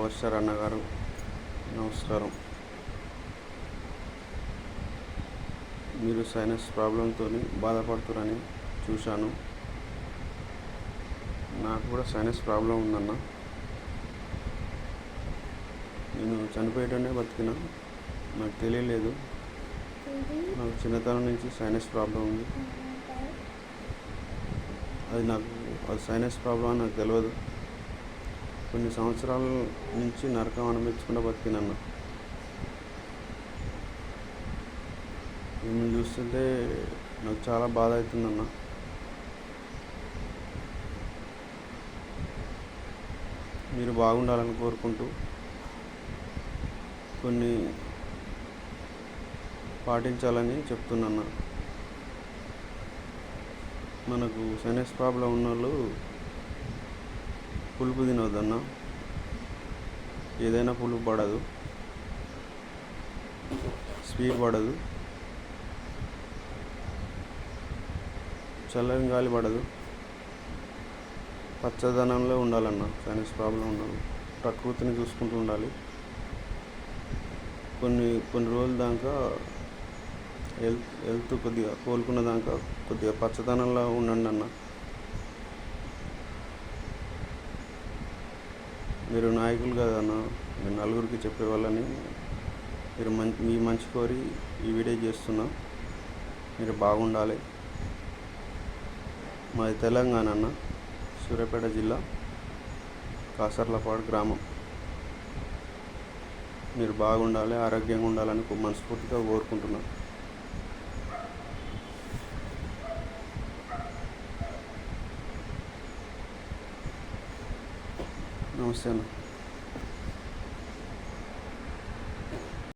Power star అన్నగారు నమస్కారం. మీరు సైనస్ ప్రాబ్లంతో బాధపడుతున్నారని చూశాను. నాకు కూడా సైనస్ ప్రాబ్లం ఉందన్న. నేను చనిపోయేటనే బతికినా, నాకు తెలియలేదు. నాకు చిన్నతనం నుంచి సైనస్ ప్రాబ్లం ఉంది. అది సైనస్ ప్రాబ్లం అని నాకు తెలియదు. కొన్ని సంవత్సరాల నుంచి నరకం అనిపించకుండా బతికినన్న. మిమ్మల్ని చూస్తుంటే నాకు చాలా బాధ అవుతుందన్న. మీరు బాగుండాలని కోరుకుంటూ కొన్ని పాటించాలని చెప్తున్నా. మనకు సైనస్ ప్రాబ్లం ఉన్న వాళ్ళు పులుపు తినవద్దన్న. ఏదైనా పులుపు పడదు, స్వీట్ పడదు, చల్లని గాలి పడదు. పచ్చదనంలో ఉండాలన్న. సైనస్ ప్రాబ్లం ఉన్నాడు, ప్రకృతిని చూసుకుంటూ ఉండాలి. కొన్ని రోజుల దాకా హెల్త్ కొద్దిగా కోలుకున్న దాకా కొద్దిగా పచ్చదనంలో ఉండండి అన్న. మీరు నాయకులు కదన్న, మీరు నలుగురికి చెప్పేవాళ్ళని. మీ మంచి కోరి ఈ వీడియో చేస్తున్నా. మీరు బాగుండాలి. మాది తెలంగాణ అన్న, సూర్యాపేట జిల్లా, కాసర్లపాడు గ్రామం. మీరు బాగుండాలి, ఆరోగ్యంగా ఉండాలని మనస్ఫూర్తిగా కోరుకుంటున్నాను. నమస్తే అన్న.